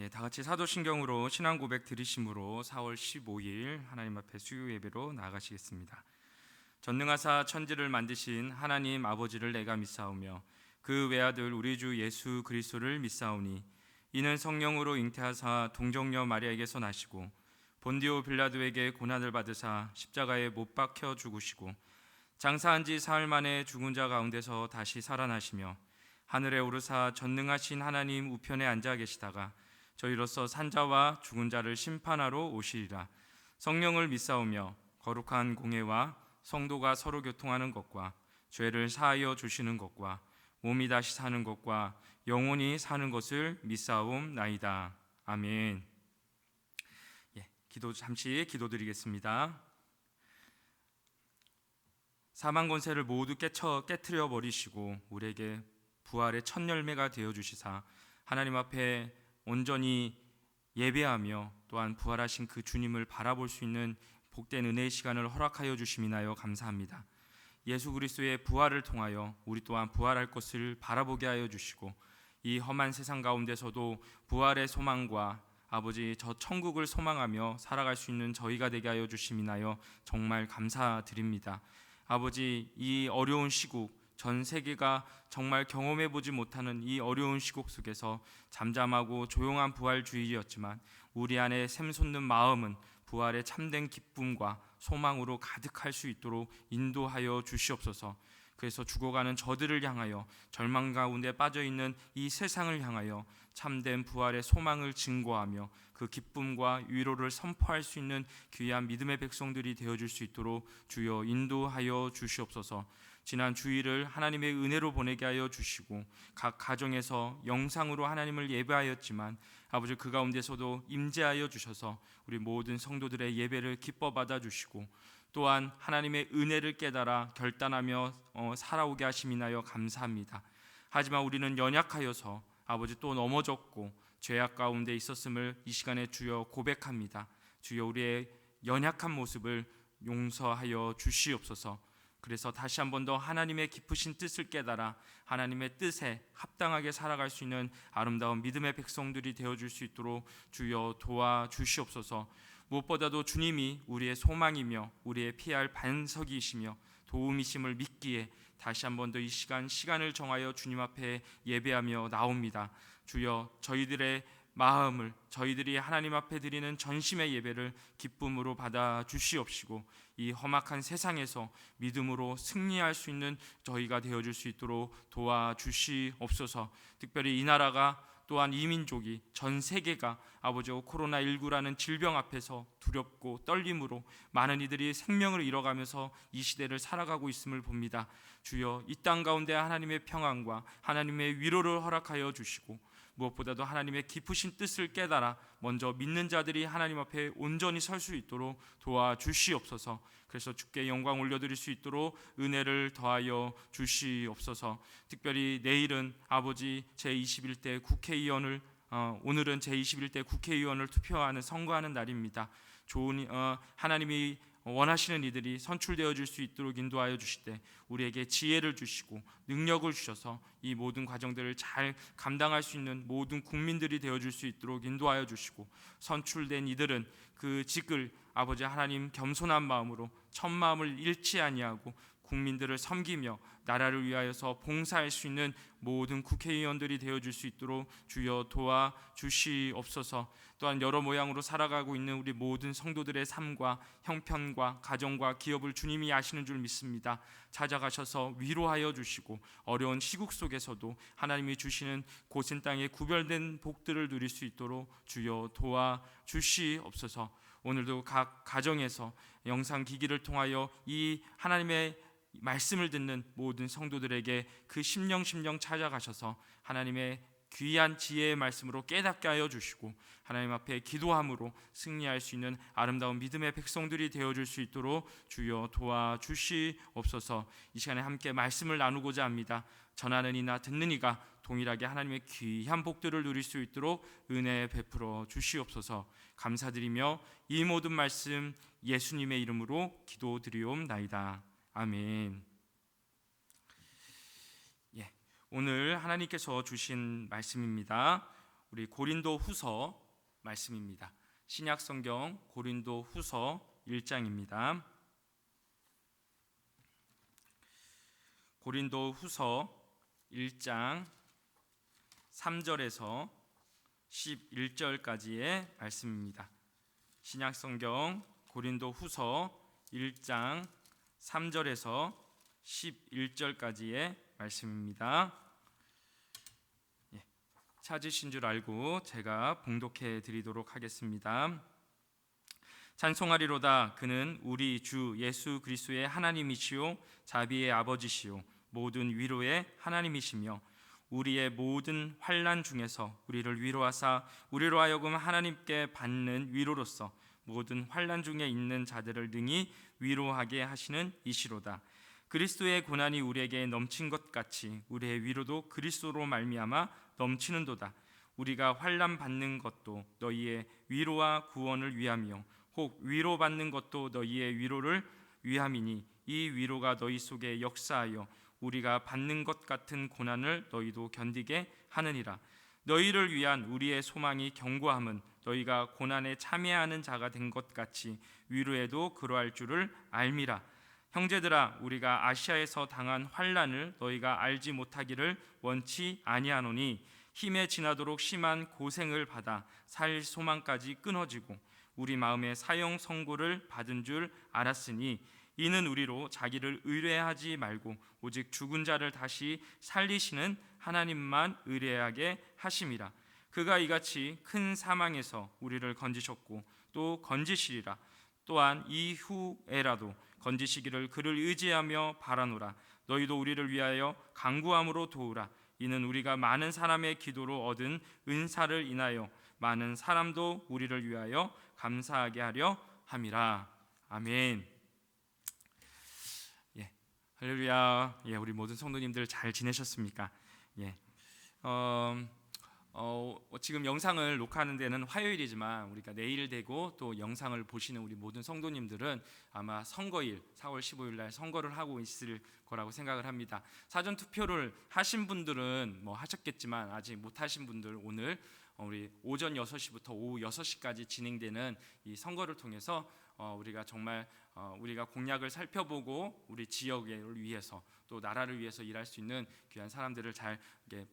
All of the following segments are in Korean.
다 같이 사도신경으로 신앙 고백 드리심으로 4월 15일 하나님 앞에 수요 예배로 나아가시겠습니다. 전능하사 천지를 만드신 하나님 아버지를 내가 믿사오며 그 외아들 우리 주 예수 그리스도를 믿사오니 이는 성령으로 잉태하사 동정녀 마리아에게서 나시고 본디오 빌라도에게 고난을 받으사 십자가에 못 박혀 죽으시고 장사한 지 사흘 만에 죽은 자 가운데서 다시 살아나시며 하늘에 오르사 전능하신 하나님 우편에 앉아 계시다가 저희로서 산자와 죽은 자를 심판하러 오시리라. 성령을 믿사오며 거룩한 공회와 성도가 서로 교통하는 것과 죄를 사하여 주시는 것과 몸이 다시 사는 것과 영원히 사는 것을 믿사옵나이다. 아멘. 잠시 기도드리겠습니다. 사망 권세를 모두 깨트려 버리시고 우리에게 부활의 첫 열매가 되어 주시사 하나님 앞에 온전히 예배하며 또한 부활하신 그 주님을 바라볼 수 있는 복된 은혜의 시간을 허락하여 주심이나요 감사합니다. 예수 그리스도의 부활을 통하여 우리 또한 부활할 것을 바라보게 하여 주시고 이 험한 세상 가운데서도 부활의 소망과 아버지 저 천국을 소망하며 살아갈 수 있는 저희가 되게 하여 주심이나요 정말 감사드립니다. 아버지, 이 어려운 시국, 전 세계가 정말 경험해보지 못하는 이 어려운 시국 속에서 잠잠하고 조용한 부활주의였지만 우리 안에 샘솟는 마음은 부활의 참된 기쁨과 소망으로 가득할 수 있도록 인도하여 주시옵소서. 그래서 죽어가는 저들을 향하여 절망 가운데 빠져있는 이 세상을 향하여 참된 부활의 소망을 증거하며 그 기쁨과 위로를 선포할 수 있는 귀한 믿음의 백성들이 되어줄 수 있도록 주여 인도하여 주시옵소서. 지난 주일을 하나님의 은혜로 보내게 하여 주시고 각 가정에서 영상으로 하나님을 예배하였지만 아버지 그 가운데서도 임재하여 주셔서 우리 모든 성도들의 예배를 기뻐 받아 주시고 또한 하나님의 은혜를 깨달아 결단하며 살아오게 하심이나요 감사합니다. 하지만 우리는 연약하여서 아버지 또 넘어졌고 죄악 가운데 있었음을 이 시간에 주여 고백합니다. 주여 우리의 연약한 모습을 용서하여 주시옵소서. 그래서 다시 한 번 더 하나님의 깊으신 뜻을 깨달아 하나님의 뜻에 합당하게 살아갈 수 있는 아름다운 믿음의 백성들이 되어줄 수 있도록 주여 도와주시옵소서. 무엇보다도 주님이 우리의 소망이며 우리의 피할 반석이시며 도움이심을 믿기에 다시 한 번 더 이 시간을 정하여 주님 앞에 예배하며 나옵니다. 주여 저희들의 마음을 저희들이 하나님 앞에 드리는 전심의 예배를 기쁨으로 받아 주시옵시고 이 험악한 세상에서 믿음으로 승리할 수 있는 저희가 되어줄 수 있도록 도와주시옵소서. 특별히 이 나라가 또한 이 민족이 전 세계가 아버지 코로나19라는 질병 앞에서 두렵고 떨림으로 많은 이들이 생명을 잃어가면서 이 시대를 살아가고 있음을 봅니다. 주여 이 땅 가운데 하나님의 평안과 하나님의 위로를 허락하여 주시고 무엇보다도 하나님의 깊으신 뜻을 깨달아 먼저 믿는 자들이 하나님 앞에 온전히 설 수 있도록 도와주시옵소서. 그래서 주께 영광 올려드릴 수 있도록 은혜를 더하여 주시옵소서. 특별히 내일은 아버지 제21대 국회의원을 오늘은 제21대 국회의원을 투표하는 선거하는 날입니다. 좋은 하나님이 원하시는 이들이 선출되어질 수 있도록 인도하여 주실 때 우리에게 지혜를 주시고 능력을 주셔서 이 모든 과정들을 잘 감당할 수 있는 모든 국민들이 되어줄 수 있도록 인도하여 주시고 선출된 이들은 그 직을 아버지 하나님 겸손한 마음으로 첫 마음을 잃지 아니하고 국민들을 섬기며 나라를 위하여서 봉사할 수 있는 모든 국회의원들이 되어줄 수 있도록 주여 도와주시옵소서. 또한 여러 모양으로 살아가고 있는 우리 모든 성도들의 삶과 형편과 가정과 기업을 주님이 아시는 줄 믿습니다. 찾아가셔서 위로하여 주시고 어려운 시국 속에서도 하나님이 주시는 고센 땅의 구별된 복들을 누릴 수 있도록 주여 도와주시옵소서. 오늘도 각 가정에서 영상 기기를 통하여 이 하나님의 말씀을 듣는 모든 성도들에게 그 심령 찾아가셔서 하나님의 귀한 지혜의 말씀으로 깨닫게 하여 주시고 하나님 앞에 기도함으로 승리할 수 있는 아름다운 믿음의 백성들이 되어줄 수 있도록 주여 도와주시옵소서. 이 시간에 함께 말씀을 나누고자 합니다. 전하는 이나 듣는 이가 동일하게 하나님의 귀한 복들을 누릴 수 있도록 은혜 베풀어 주시옵소서. 감사드리며 이 모든 말씀 예수님의 이름으로 기도드리옵나이다. 아멘. 오늘 하나님께서 주신 말씀입니다. 우리 고린도후서 말씀입니다. 신약성경 고린도후서 1장입니다. 고린도후서 1장 3절에서 11절까지의 말씀입니다. 신약성경 고린도후서 1장 3절에서 11절까지의 말씀입니다. 찾으신 줄 알고 제가 봉독해 드리도록 하겠습니다. 찬송하리로다. 그는 우리 주 예수 그리스도의 하나님이시요 자비의 아버지시요 모든 위로의 하나님이시며 우리의 모든 환난 중에서 우리를 위로하사 우리로 하여금 하나님께 받는 위로로서 모든 환난 중에 있는 자들을 능히 위로하게 하시는 이시로다. 그리스도의 고난이 우리에게 넘친 것 같이 우리의 위로도 그리스도로 말미암아 넘치는도다. 우리가 환난 받는 것도 너희의 위로와 구원을 위함이요 혹 위로받는 것도 너희의 위로를 위함이니 이 위로가 너희 속에 역사하여 우리가 받는 것 같은 고난을 너희도 견디게 하느니라. 너희를 위한 우리의 소망이 견고함은 너희가 고난에 참여하는 자가 된 것 같이 위로에도 그러할 줄을 알미라. 형제들아, 우리가 아시아에서 당한 환난을 너희가 알지 못하기를 원치 아니하노니 힘에 지나도록 심한 고생을 받아 살 소망까지 끊어지고 우리 마음에 사형 선고를 받은 줄 알았으니 이는 우리로 자기를 의뢰하지 말고 오직 죽은 자를 다시 살리시는 하나님만 의뢰하게 하심이라. 그가 이같이 큰 사망에서 우리를 건지셨고 또 건지시리라. 또한 이후에라도 건지시기를 그를 의지하며 바라노라. 너희도 우리를 위하여 간구함으로 도우라. 이는 우리가 많은 사람의 기도로 얻은 은사를 인하여 많은 사람도 우리를 위하여 감사하게 하려 함이라. 아멘. 할렐루야. 우리 모든 성도님들 잘 지내셨습니까? 지금 영상을 녹화하는 데는 화요일이지만 우리가 내일 되고 또 영상을 보시는 우리 모든 성도님들은 아마 선거일 4월 15일 날 선거를 하고 있을 거라고 생각을 합니다. 사전 투표를 하신 분들은 뭐 하셨겠지만 아직 못 하신 분들 오늘 우리 오전 6시부터 오후 6시까지 진행되는 이 선거를 통해서 우리가 정말 우리가 공약을 살펴보고 우리 지역을 위해서 또 나라를 위해서 일할 수 있는 귀한 사람들을 잘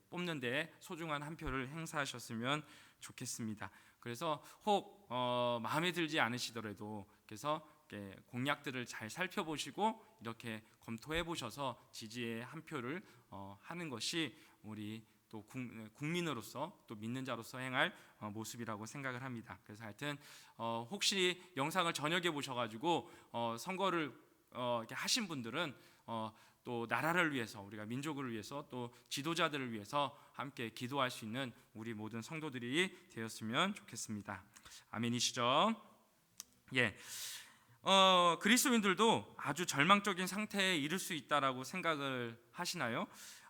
뽑는 데 소중한 한 표를 행사하셨으면 좋겠습니다. 그래서 혹 마음에 들지 않으시더라도 그래서 공약들을 잘 살펴보시고 이렇게 검토해 보셔서 지지의 한 표를 하는 것이 우리 또 국민으로서 또 믿는 자로서 행할 모습이라고 생각을 합니다. 그래서 하여튼 혹시 영상을 저녁에 보셔가지고 선거를 이렇게 하신 분들은 또 나라를 위해서 우리가 민족을 위해서 또 지도자들을 위해서 함께 기도할 수 있는 우리 모든 성도들이 되었으면 좋겠습니다. 아멘이시죠? 그리스도인들도 아주 절망적인 상태에 이를 수 있다라고 생각을 하시나요?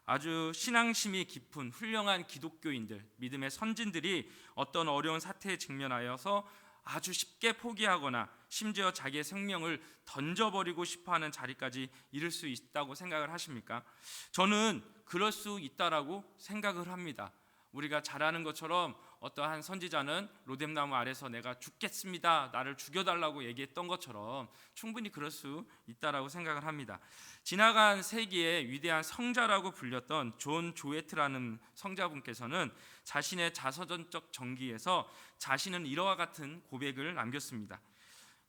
아주 신앙심이 깊은 훌륭한 기독교인들, 믿음의 선진들이 어떤 어려운 사태에 직면하여서 아주 쉽게 포기하거나 심지어 자기의 생명을 던져버리고 싶어하는 자리까지 이를 수 있다고 생각을 하십니까? 저는 그럴 수 있다라고 생각을 합니다. 우리가 잘 아는 것처럼 어떠한 선지자는 로뎀나무 아래서 내가 죽겠습니다, 나를 죽여달라고 얘기했던 것처럼 충분히 그럴 수 있다라고 생각을 합니다. 지나간 세기의 위대한 성자라고 불렸던 존 조에트라는 성자분께서는 자신의 자서전적 전기에서 자신은 이와 같은 고백을 남겼습니다.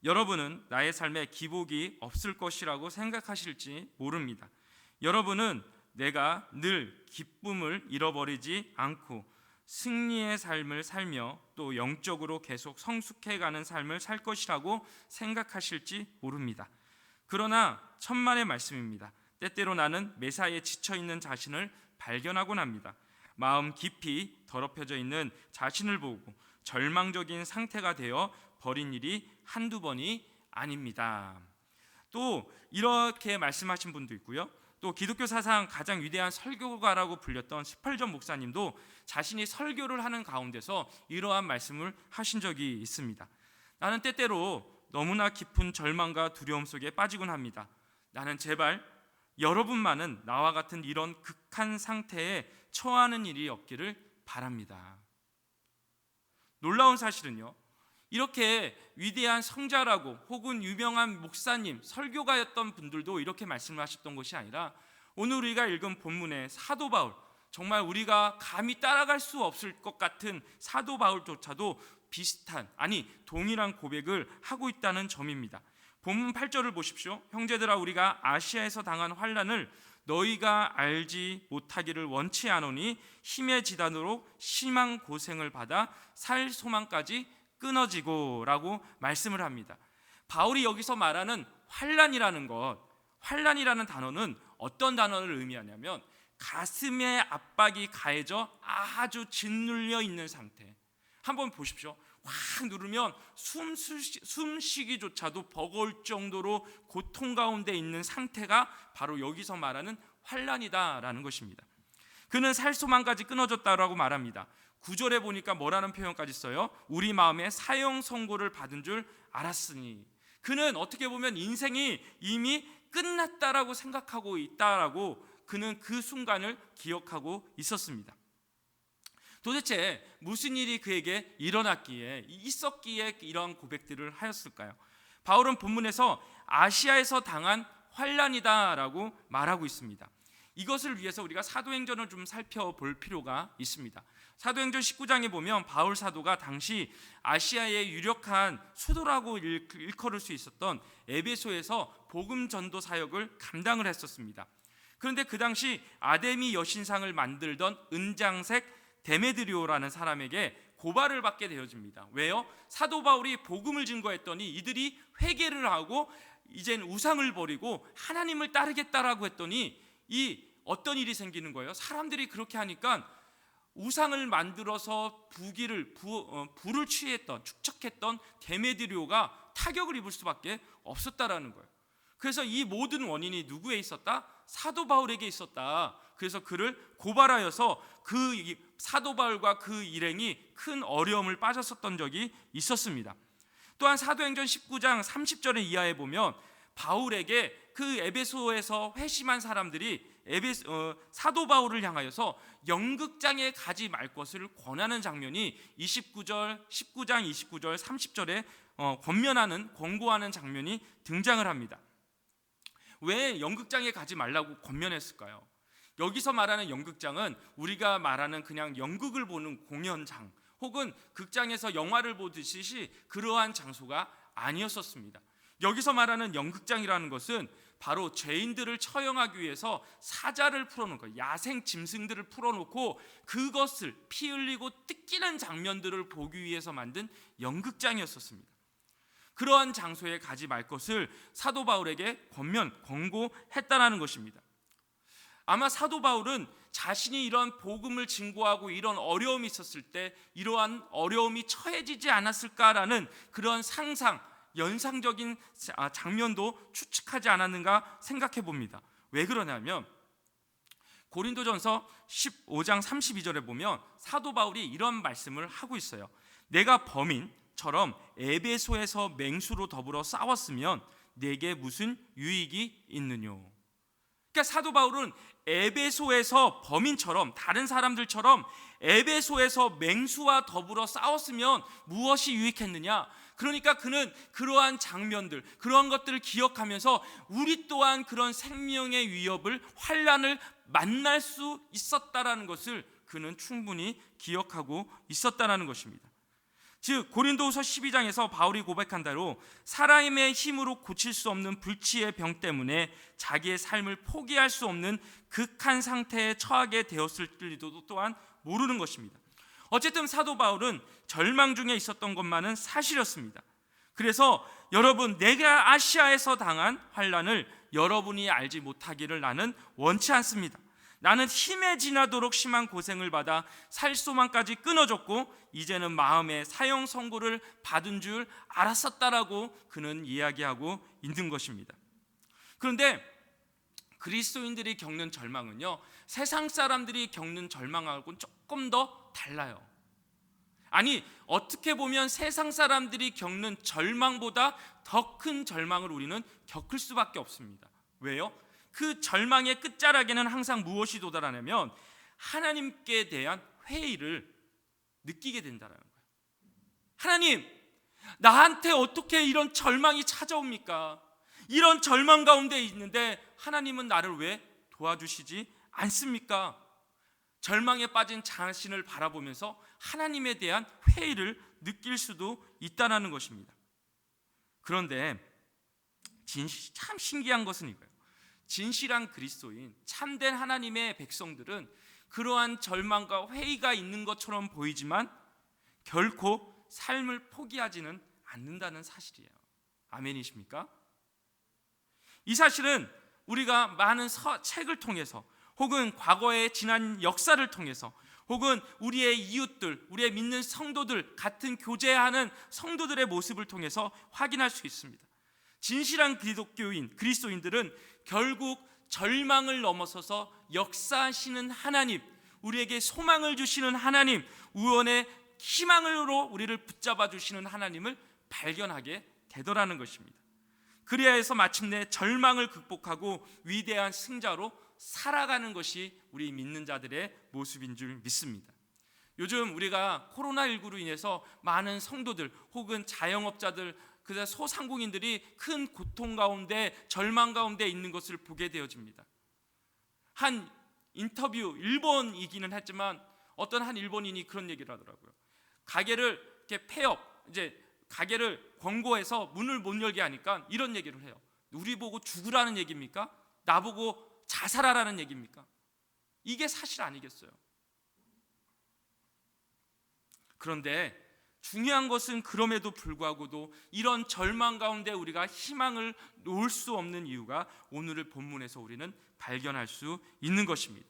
여러분은 나의 삶에 기복이 없을 것이라고 생각하실지 모릅니다. 여러분은 내가 늘 기쁨을 잃어버리지 않고 승리의 삶을 살며 또 영적으로 계속 성숙해가는 삶을 살 것이라고 생각하실지 모릅니다. 그러나 천만의 말씀입니다. 때때로 나는 매사에 지쳐있는 자신을 발견하곤 합니다. 마음 깊이 더럽혀져 있는 자신을 보고 절망적인 상태가 되어 버린 일이 한두 번이 아닙니다. 또 이렇게 말씀하신 분도 있고요. 또 기독교 사상 가장 위대한 설교가라고 불렸던 스펄전 목사님도 자신이 설교를 하는 가운데서 이러한 말씀을 하신 적이 있습니다. 나는 때때로 너무나 깊은 절망과 두려움 속에 빠지곤 합니다. 나는 제발 여러분만은 나와 같은 이런 극한 상태에 처하는 일이 없기를 바랍니다. 놀라운 사실은요, 이렇게 위대한 성자라고 혹은 유명한 목사님, 설교가였던 분들도 이렇게 말씀을 하셨던 것이 아니라 오늘 우리가 읽은 본문의 사도 바울, 정말 우리가 감히 따라갈 수 없을 것 같은 사도 바울조차도 비슷한, 아니 동일한 고백을 하고 있다는 점입니다. 본문 8절을 보십시오. 형제들아, 우리가 아시아에서 당한 환난을 너희가 알지 못하기를 원치 않으니 힘의 지단으로 심한 고생을 받아 살 소망까지 끊어지고 라고 말씀을 합니다. 바울이 여기서 말하는 환난이라는 것, 환난이라는 단어는 어떤 단어를 의미하냐면 가슴에 압박이 가해져 아주 짓눌려 있는 상태. 한번 보십시오. 확 누르면 숨쉬기조차도 버거울 정도로 고통 가운데 있는 상태가 바로 여기서 말하는 환난이다라는 것입니다. 그는 살 소망까지 끊어졌다라고 말합니다. 9절에 보니까 뭐라는 표현까지 써요? 우리 마음에 사형 선고를 받은 줄 알았으니. 그는 어떻게 보면 인생이 이미 끝났다라고 생각하고 있다라고 그는 그 순간을 기억하고 있었습니다. 도대체 무슨 일이 그에게 있었기에 이러한 고백들을 하였을까요? 바울은 본문에서 아시아에서 당한 환난이다라고 말하고 있습니다. 이것을 위해서 우리가 사도행전을 좀 살펴볼 필요가 있습니다. 사도행전 19장에 보면 바울 사도가 당시 아시아의 유력한 수도라고 일컬을 수 있었던 에베소에서 복음 전도 사역을 감당을 했었습니다. 그런데 그 당시 아데미 여신상을 만들던 은장색 데메드리오라는 사람에게 고발을 받게 되어집니다. 왜요? 사도 바울이 복음을 증거했더니 이들이 회개를 하고 이젠 우상을 버리고 하나님을 따르겠다라고 했더니 어떤 일이 생기는 거예요? 사람들이 그렇게 하니까 우상을 만들어서 불을 축적했던 데메드리오가 타격을 입을 수밖에 없었다라는 거예요. 그래서 이 모든 원인이 누구에 있었다? 사도 바울에게 있었다. 그래서 그를 고발하여서 그 사도 바울과 그 일행이 큰 어려움을 빠졌었던 적이 있었습니다. 또한 사도행전 19장 30절의 이하에 보면 바울에게 그 에베소에서 회심한 사람들이 사도 바울을 향하여서 연극장에 가지 말 것을 권하는 장면이 19장 29절 30절에 권고하는 장면이 등장을 합니다. 왜 연극장에 가지 말라고 권면했을까요? 여기서 말하는 연극장은 우리가 말하는 그냥 연극을 보는 공연장 혹은 극장에서 영화를 보듯이 그러한 장소가 아니었었습니다. 여기서 말하는 연극장이라는 것은 바로 죄인들을 처형하기 위해서 사자를 풀어놓고 야생 짐승들을 풀어놓고 그것을 피 흘리고 뜯기는 장면들을 보기 위해서 만든 연극장이었었습니다. 그러한 장소에 가지 말 것을 사도 바울에게 권고했다라는 것입니다. 아마 사도 바울은 자신이 이런 복음을 증거하고 이런 어려움이 있었을 때 이러한 어려움이 처해지지 않았을까라는 그런 연상적인 장면도 추측하지 않았는가 생각해 봅니다. 왜 그러냐면 고린도전서 15장 32절에 보면 사도 바울이 이런 말씀을 하고 있어요. 내가 범인처럼 에베소에서 맹수로 더불어 싸웠으면 내게 무슨 유익이 있느뇨. 그러니까 사도 바울은 에베소에서 범인처럼 다른 사람들처럼 에베소에서 맹수와 더불어 싸웠으면 무엇이 유익했느냐? 그러니까 그는 그러한 장면들, 그러한 것들을 기억하면서 우리 또한 그런 생명의 위협을, 환난을 만날 수 있었다라는 것을 그는 충분히 기억하고 있었다라는 것입니다. 즉 고린도후서 12장에서 바울이 고백한 대로 사람의 힘으로 고칠 수 없는 불치의 병 때문에 자기의 삶을 포기할 수 없는 극한 상태에 처하게 되었을지도 또한 모르는 것입니다. 어쨌든 사도 바울은 절망 중에 있었던 것만은 사실이었습니다. 그래서 여러분, 내가 아시아에서 당한 환난을 여러분이 알지 못하기를 나는 원치 않습니다. 나는 힘에 지나도록 심한 고생을 받아 살 소망까지 끊어졌고 이제는 마음에 사형 선고를 받은 줄 알았었다라고 그는 이야기하고 있는 것입니다. 그런데 그리스도인들이 겪는 절망은요, 세상 사람들이 겪는 절망하고는 조금 더 달라요. 아니, 어떻게 보면 세상 사람들이 겪는 절망보다 더 큰 절망을 우리는 겪을 수밖에 없습니다. 왜요? 그 절망의 끝자락에는 항상 무엇이 도달하냐면 하나님께 대한 회의를 느끼게 된다는 거예요. 하나님, 나한테 어떻게 이런 절망이 찾아옵니까? 이런 절망 가운데 있는데 하나님은 나를 왜 도와주시지 않습니까? 절망에 빠진 자신을 바라보면서 하나님에 대한 회의를 느낄 수도 있다는 것입니다. 그런데 참 신기한 것은 이거예요. 진실한 그리스도인, 참된 하나님의 백성들은 그러한 절망과 회의가 있는 것처럼 보이지만 결코 삶을 포기하지는 않는다는 사실이에요. 아멘이십니까? 이 사실은 우리가 많은 책을 통해서, 혹은 과거의 지난 역사를 통해서, 혹은 우리의 이웃들, 우리의 믿는 성도들, 같은 교제하는 성도들의 모습을 통해서 확인할 수 있습니다. 진실한 기독교인, 그리스도인들은 결국 절망을 넘어서서 역사하시는 하나님, 우리에게 소망을 주시는 하나님, 구원의 희망으로 우리를 붙잡아 주시는 하나님을 발견하게 되더라는 것입니다. 그래야 해서 마침내 절망을 극복하고 위대한 승자로 살아가는 것이 우리 믿는 자들의 모습인 줄 믿습니다. 요즘 우리가 코로나19로 인해서 많은 성도들 혹은 자영업자들, 소상공인들이 큰 고통 가운데, 절망 가운데 있는 것을 보게 되어집니다. 한 인터뷰, 일본이기는 했지만 어떤 한 일본인이 그런 얘기를 하더라고요. 가게를 이렇게 폐업, 이제 가게를 권고해서 문을 못 열게 하니까 이런 얘기를 해요. 우리 보고 죽으라는 얘기입니까? 나보고 자살하라는 얘기입니까? 이게 사실 아니겠어요? 그런데 중요한 것은 그럼에도 불구하고도 이런 절망 가운데 우리가 희망을 놓을 수 없는 이유가 오늘의 본문에서 우리는 발견할 수 있는 것입니다.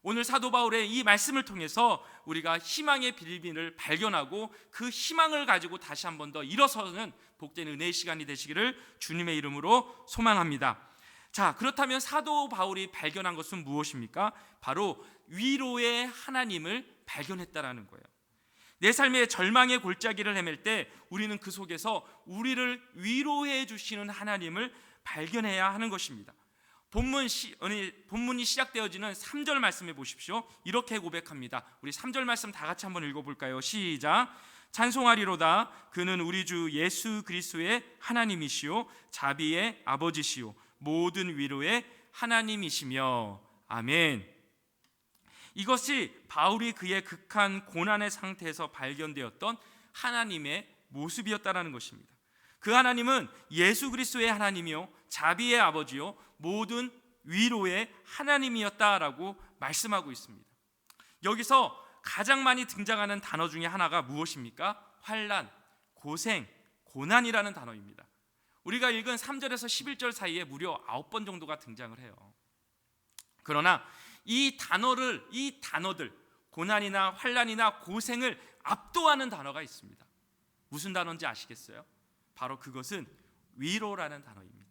오늘 사도 바울의 이 말씀을 통해서 우리가 희망의 비밀을 발견하고 그 희망을 가지고 다시 한 번 더 일어서는 복된 은혜의 시간이 되시기를 주님의 이름으로 소망합니다. 자, 그렇다면 사도 바울이 발견한 것은 무엇입니까? 바로 위로의 하나님을 발견했다라는 거예요. 내 삶의 절망의 골짜기를 헤맬 때 우리는 그 속에서 우리를 위로해 주시는 하나님을 발견해야 하는 것입니다. 본문이 시작되어지는 3절 말씀해 보십시오. 이렇게 고백합니다. 우리 3절 말씀 다 같이 한번 읽어볼까요? 시작. 찬송하리로다. 그는 우리 주 예수 그리스도의 하나님이시요 자비의 아버지시요 모든 위로의 하나님이시며. 아멘. 이것이 바울이 그의 극한 고난의 상태에서 발견되었던 하나님의 모습이었다라는 것입니다. 그 하나님은 예수 그리스도의 하나님이요 자비의 아버지요 모든 위로의 하나님이었다라고 말씀하고 있습니다. 여기서 가장 많이 등장하는 단어 중에 하나가 무엇입니까? 환난, 고생, 고난이라는 단어입니다. 우리가 읽은 3절에서 11절 사이에 무려 9번 정도가 등장을 해요. 그러나 이 단어들, 고난이나 환난이나 고생을 압도하는 단어가 있습니다. 무슨 단어인지 아시겠어요? 바로 그것은 위로라는 단어입니다.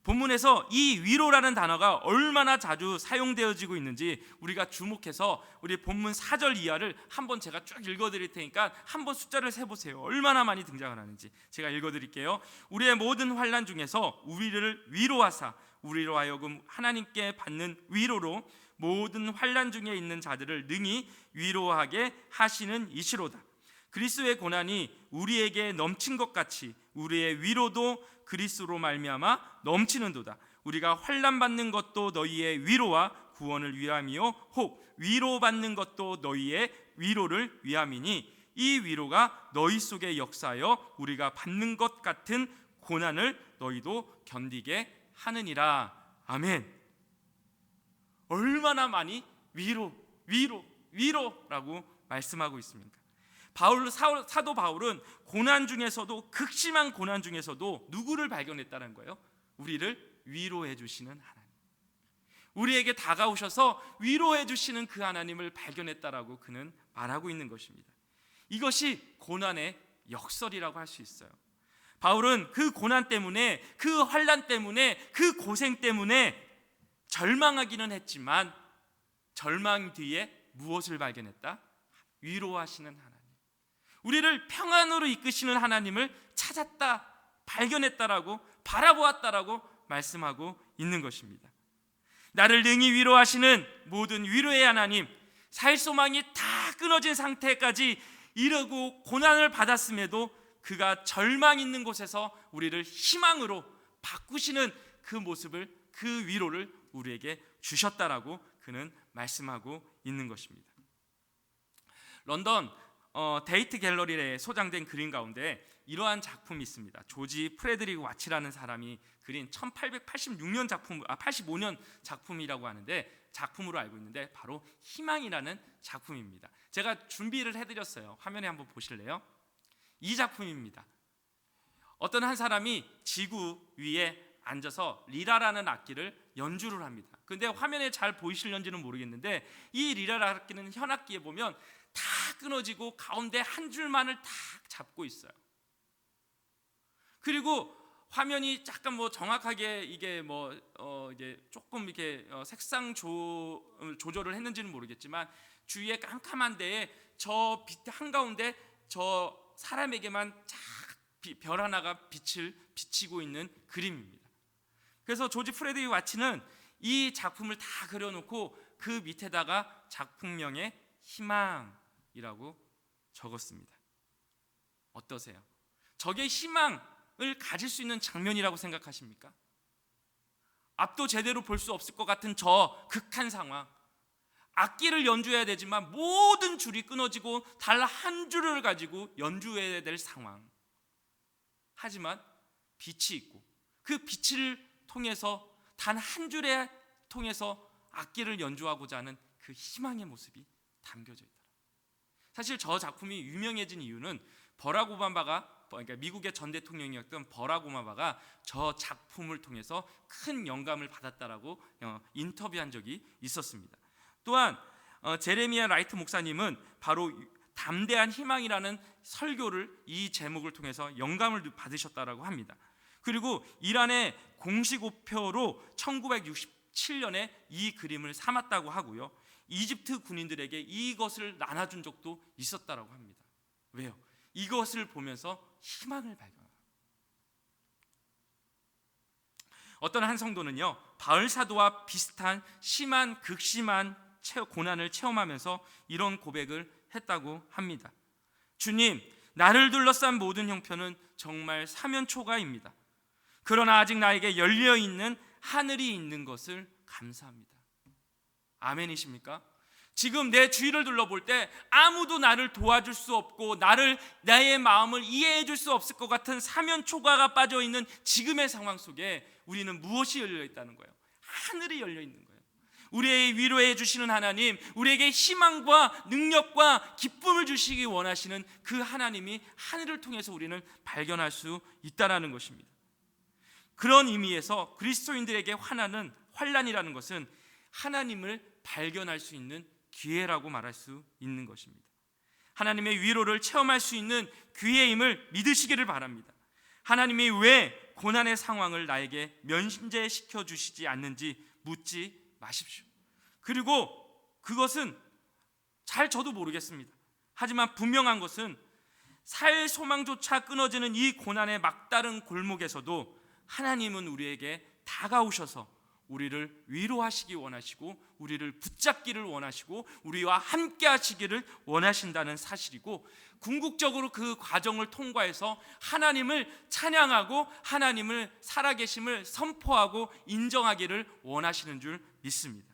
본문에서 이 위로라는 단어가 얼마나 자주 사용되어지고 있는지 우리가 주목해서 우리 본문 4절 이하를 한번 제가 쭉 읽어드릴 테니까 한번 숫자를 세보세요. 얼마나 많이 등장을 하는지 제가 읽어드릴게요. 우리의 모든 환난 중에서 우리를 위로하사 우리로 하여금 하나님께 받는 위로로 모든 환난 중에 있는 자들을 능히 위로하게 하시는 이시로다. 그리스도의 고난이 우리에게 넘친 것 같이 우리의 위로도 그리스도로 말미암아 넘치는도다. 우리가 환난 받는 것도 너희의 위로와 구원을 위함이요 혹 위로받는 것도 너희의 위로를 위함이니 이 위로가 너희 속에 역사하여 우리가 받는 것 같은 고난을 너희도 견디게 하느니라. 아멘. 얼마나 많이 위로라고 말씀하고 있습니까? 사도 바울은 고난 중에서도, 극심한 고난 중에서도 누구를 발견했다는 거예요? 우리를 위로해 주시는 하나님, 우리에게 다가오셔서 위로해 주시는 그 하나님을 발견했다라고 그는 말하고 있는 것입니다. 이것이 고난의 역설이라고 할 수 있어요. 바울은 그 고난 때문에, 그 환난 때문에, 그 고생 때문에 절망하기는 했지만 절망 뒤에 무엇을 발견했다? 위로하시는 하나님, 우리를 평안으로 이끄시는 하나님을 찾았다, 발견했다라고, 바라보았다라고 말씀하고 있는 것입니다. 나를 능히 위로하시는 모든 위로의 하나님, 살 소망이 다 끊어진 상태까지 이러고 고난을 받았음에도 그가 절망 있는 곳에서 우리를 희망으로 바꾸시는 그 모습을, 그 위로를 우리에게 주셨다라고 그는 말씀하고 있는 것입니다. 런던 데이트 갤러리에 소장된 그림 가운데 이러한 작품이 있습니다. 조지 프레드릭 와치라는 사람이 그린 1886년 작품, 85년 작품이라고 하는데, 작품으로 알고 있는데 바로 희망이라는 작품입니다. 제가 준비를 해드렸어요. 화면에 한번 보실래요? 이 작품입니다. 어떤 한 사람이 지구 위에 앉아서 리라라는 악기를 연주를 합니다. 근데 화면에 잘 보이실런지는 모르겠는데 이 리라라는 악기는 현악기에 보면 다 끊어지고 가운데 한 줄만을 딱 잡고 있어요. 그리고 화면이 약간 정확하게 이게 이제 조금 이렇게 색상 조절을 했는지는 모르겠지만 주위에 깜깜한 데에 저 빛 한가운데 저 사람에게만 별 하나가 빛을 비치고 있는 그림입니다. 그래서 조지 프레드릭 와치는 이 작품을 다 그려놓고 그 밑에다가 작품명에 희망이라고 적었습니다. 어떠세요? 저게 희망을 가질 수 있는 장면이라고 생각하십니까? 앞도 제대로 볼 수 없을 것 같은 저 극한 상황, 악기를 연주해야 되지만 모든 줄이 끊어지고 달 한 줄을 가지고 연주해야 될 상황. 하지만 빛이 있고 그 빛을 통해서 단 한 줄에 통해서 악기를 연주하고자 하는 그 희망의 모습이 담겨져 있다. 사실 저 작품이 유명해진 이유는 버락 오바마가, 그러니까 미국의 전 대통령이었던 버락 오바마가 저 작품을 통해서 큰 영감을 받았다라고 인터뷰한 적이 있었습니다. 또한 제레미야 라이트 목사님은 바로 담대한 희망이라는 설교를 이 제목을 통해서 영감을 받으셨다라고 합니다. 그리고 이란의 공식 우표로 1967년에 이 그림을 삼았다고 하고요. 이집트 군인들에게 이것을 나눠준 적도 있었다라고 합니다. 왜요? 이것을 보면서 희망을 발견합니다. 어떤 한 성도는요, 바울 사도와 비슷한 심한 극심한 고난을 체험하면서 이런 고백을 했다고 합니다. 주님, 나를 둘러싼 모든 형편은 정말 사면초가입니다. 그러나 아직 나에게 열려있는 하늘이 있는 것을 감사합니다. 아멘이십니까? 지금 내 주위를 둘러볼 때 아무도 나를 도와줄 수 없고 나의 마음을 이해해 줄 수 없을 것 같은 사면초가가 빠져있는 지금의 상황 속에 우리는 무엇이 열려있다는 거예요? 하늘이 열려있는 거예요. 우리의 위로해 주시는 하나님, 우리에게 희망과 능력과 기쁨을 주시기 원하시는 그 하나님이 하늘을 통해서 우리는 발견할 수 있다는 것입니다. 그런 의미에서 그리스도인들에게 환난이라는 것은 하나님을 발견할 수 있는 기회라고 말할 수 있는 것입니다. 하나님의 위로를 체험할 수 있는 기회임을 믿으시기를 바랍니다. 하나님이 왜 고난의 상황을 나에게 면제시켜 주시지 않는지 묻지 마십시오. 그리고 그것은 잘 저도 모르겠습니다. 하지만 분명한 것은 살 소망조차 끊어지는 이 고난의 막다른 골목에서도 하나님은 우리에게 다가오셔서 우리를 위로하시기 원하시고 우리를 붙잡기를 원하시고 우리와 함께 하시기를 원하신다는 사실이고, 궁극적으로 그 과정을 통과해서 하나님을 찬양하고 하나님을 살아계심을 선포하고 인정하기를 원하시는 줄 믿습니다.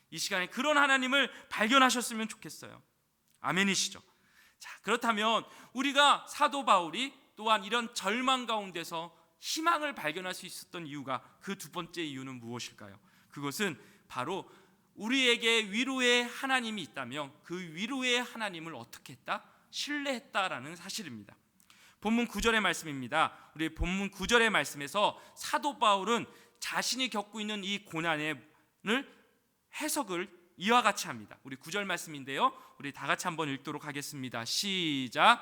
이 시간에 그런 하나님을 발견하셨으면 좋겠어요. 아멘이시죠? 자, 그렇다면 우리가 사도 바울이 또한 이런 절망 가운데서 희망을 발견할 수 있었던 이유가, 그 두 번째 이유는 무엇일까요? 그것은 바로 우리에게 위로의 하나님이 있다면 그 위로의 하나님을 어떻게 했다? 신뢰했다라는 사실입니다. 본문 9절의 말씀입니다. 우리 본문 9절의 말씀에서 사도 바울은 자신이 겪고 있는 이 고난을 해석을 이와 같이 합니다. 우리 9절 말씀인데요, 우리 다 같이 한번 읽도록 하겠습니다. 시작.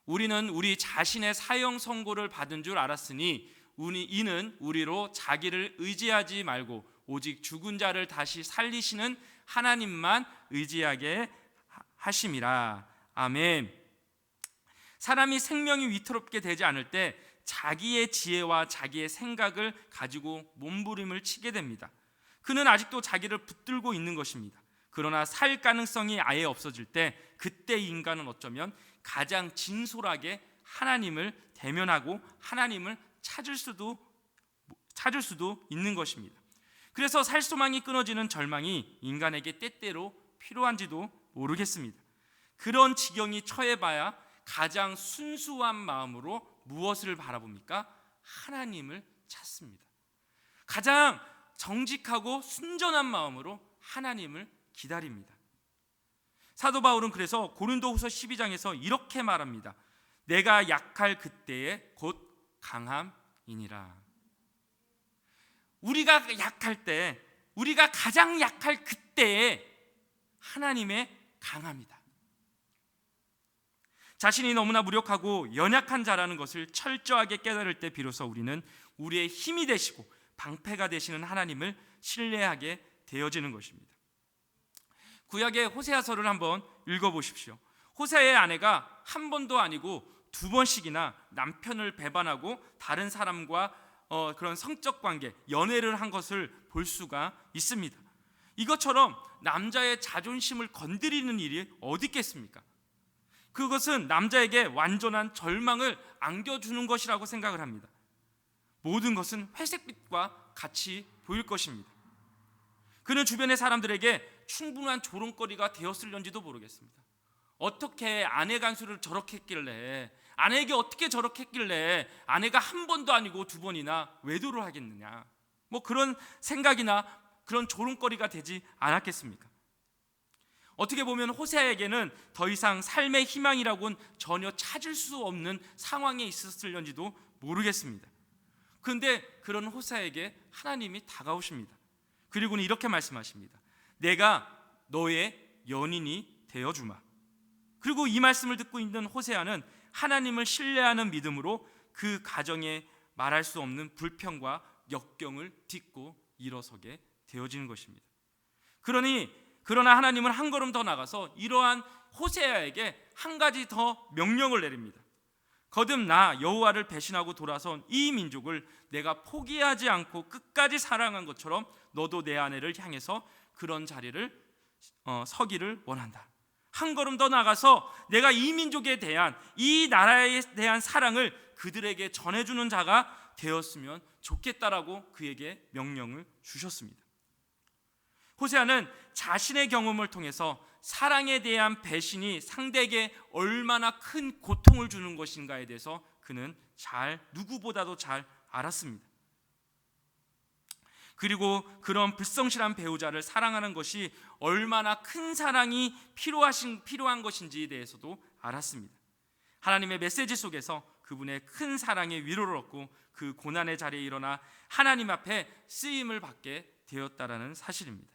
우리는 우리 자신의 사형 선고를 받은 줄 알았으니 이는 우리로 자기를 의지하지 말고 오직 죽은 자를 다시 살리시는 하나님만 의지하게 하심이라. 아멘. 사람이 생명이 위태롭게 되지 않을 때 자기의 지혜와 자기의 생각을 가지고 몸부림을 치게 됩니다. 그는 아직도 자기를 붙들고 있는 것입니다. 그러나 살 가능성이 아예 없어질 때, 그때 인간은 어쩌면 가장 진솔하게 하나님을 대면하고 하나님을 찾을 수도 있는 것입니다. 그래서 살 소망이 끊어지는 절망이 인간에게 때때로 필요한지도 모르겠습니다. 그런 지경이 처해봐야 가장 순수한 마음으로 무엇을 바라봅니까? 하나님을 찾습니다. 가장 정직하고 순전한 마음으로 하나님을 기다립니다. 사도 바울은 그래서 고린도후서 12장에서 이렇게 말합니다. 내가 약할 그때에 곧 강함이니라. 우리가 약할 때, 우리가 가장 약할 그때에 하나님의 강함이다. 자신이 너무나 무력하고 연약한 자라는 것을 철저하게 깨달을 때 비로소 우리는 우리의 힘이 되시고 방패가 되시는 하나님을 신뢰하게 되어지는 것입니다. 구약의 호세아서를 한번 읽어보십시오. 호세아의 아내가 한 번도 아니고 두 번씩이나 남편을 배반하고 다른 사람과 그런 성적 관계, 연애를 한 것을 볼 수가 있습니다. 이것처럼 남자의 자존심을 건드리는 일이 어디 있겠습니까? 그것은 남자에게 완전한 절망을 안겨주는 것이라고 생각을 합니다. 모든 것은 회색빛과 같이 보일 것입니다. 그는 주변의 사람들에게 충분한 조롱거리가 되었을런지도 모르겠습니다. 어떻게 아내 간수를 저렇게 했길래, 아내에게 어떻게 저렇게 했길래 아내가 한 번도 아니고 두 번이나 외도를 하겠느냐, 그런 생각이나 그런 조롱거리가 되지 않았겠습니까? 어떻게 보면 호세아에게는 더 이상 삶의 희망이라고는 전혀 찾을 수 없는 상황에 있었을런지도 모르겠습니다. 그런데 그런 호세아에게 하나님이 다가오십니다. 그리고는 이렇게 말씀하십니다. 내가 너의 연인이 되어주마. 그리고 이 말씀을 듣고 있는 호세아는 하나님을 신뢰하는 믿음으로 그 가정에 말할 수 없는 불평과 역경을 딛고 일어서게 되어지는 것입니다. 그러나 하나님은 한 걸음 더 나가서 이러한 호세아에게 한 가지 더 명령을 내립니다. 거듭 나 여호와를 배신하고 돌아선 이 민족을 내가 포기하지 않고 끝까지 사랑한 것처럼 너도 내 아내를 향해서 그런 자리를 서기를 원한다. 한 걸음 더 나가서 내가 이 민족에 대한, 이 나라에 대한 사랑을 그들에게 전해주는 자가 되었으면 좋겠다라고 그에게 명령을 주셨습니다. 호세아는 자신의 경험을 통해서 사랑에 대한 배신이 상대에게 얼마나 큰 고통을 주는 것인가에 대해서 그는 누구보다도 잘 알았습니다. 그리고 그런 불성실한 배우자를 사랑하는 것이 얼마나 큰 사랑이 필요한 것인지에 대해서도 알았습니다. 하나님의 메시지 속에서 그분의 큰 사랑의 위로를 얻고 그 고난의 자리에 일어나 하나님 앞에 쓰임을 받게 되었다라는 사실입니다.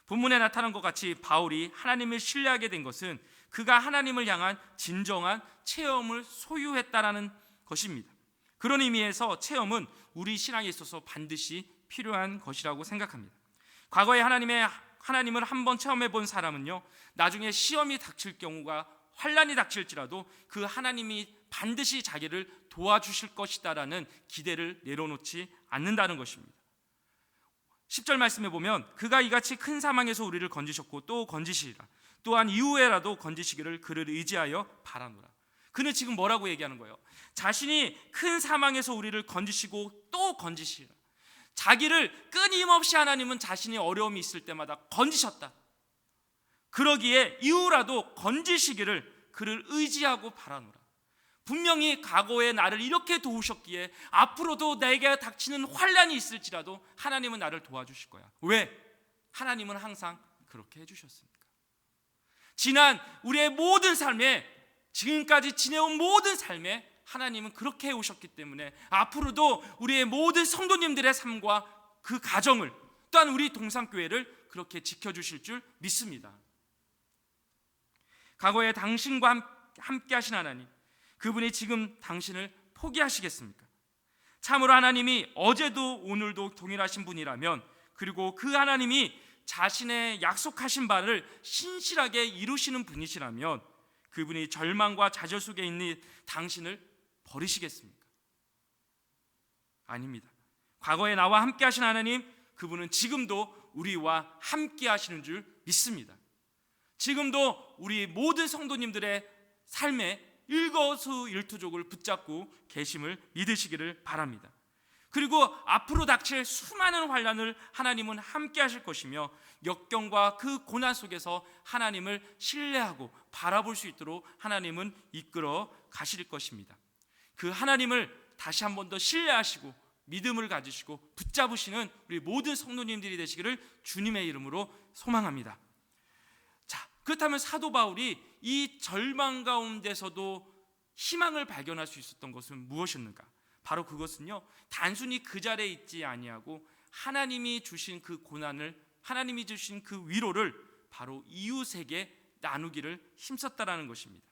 본문에 나타난 것 같이 바울이 하나님을 신뢰하게 된 것은 그가 하나님을 향한 진정한 체험을 소유했다라는 것입니다. 그런 의미에서 체험은 우리 신앙에 있어서 반드시 필요한 것이라고 생각합니다. 과거에 하나님을 한번 체험해 본 사람은요, 나중에 시험이 닥칠 경우가, 환난이 닥칠지라도 그 하나님이 반드시 자기를 도와주실 것이다라는 기대를 내려놓지 않는다는 것입니다. 10절 말씀에 보면 그가 이같이 큰 사망에서 우리를 건지셨고 또 건지시리라. 또한 이후에라도 건지시기를 그를 의지하여 바라노라. 그는 지금 뭐라고 얘기하는 거예요? 자신이 큰 사망에서 우리를 건지시고 또 건지시리라. 자기를 끊임없이 하나님은 자신이 어려움이 있을 때마다 건지셨다. 그러기에 이후라도 건지시기를 그를 의지하고 바라노라. 분명히 과거에 나를 이렇게 도우셨기에 앞으로도 내게 닥치는 환난이 있을지라도 하나님은 나를 도와주실 거야. 왜? 하나님은 항상 그렇게 해주셨으니까. 지난 우리의 모든 삶에, 지금까지 지내온 모든 삶에 하나님은 그렇게 해오셨기 때문에 앞으로도 우리의 모든 성도님들의 삶과 그 가정을, 또한 우리 동산교회를 그렇게 지켜주실 줄 믿습니다. 과거에 당신과 함께 하신 하나님, 그분이 지금 당신을 포기하시겠습니까? 참으로 하나님이 어제도 오늘도 동일하신 분이라면, 그리고 그 하나님이 자신의 약속하신 바를 신실하게 이루시는 분이시라면 그분이 절망과 좌절 속에 있는 당신을 버리시겠습니까? 아닙니다. 과거에 나와 함께 하신 하나님, 그분은 지금도 우리와 함께 하시는 줄 믿습니다. 지금도 우리 모든 성도님들의 삶에 일거수일투족을 붙잡고 계심을 믿으시기를 바랍니다. 그리고 앞으로 닥칠 수많은 환난을 하나님은 함께 하실 것이며 역경과 그 고난 속에서 하나님을 신뢰하고 바라볼 수 있도록 하나님은 이끌어 가실 것입니다. 그 하나님을 다시 한 번 더 신뢰하시고 믿음을 가지시고 붙잡으시는 우리 모든 성도님들이 되시기를 주님의 이름으로 소망합니다. 자, 그렇다면 사도 바울이 이 절망 가운데서도 희망을 발견할 수 있었던 것은 무엇이었는가? 바로 그것은요, 단순히 그 자리에 있지 아니하고 하나님이 주신 그 고난을, 하나님이 주신 그 위로를 바로 이웃에게 나누기를 힘썼다라는 것입니다.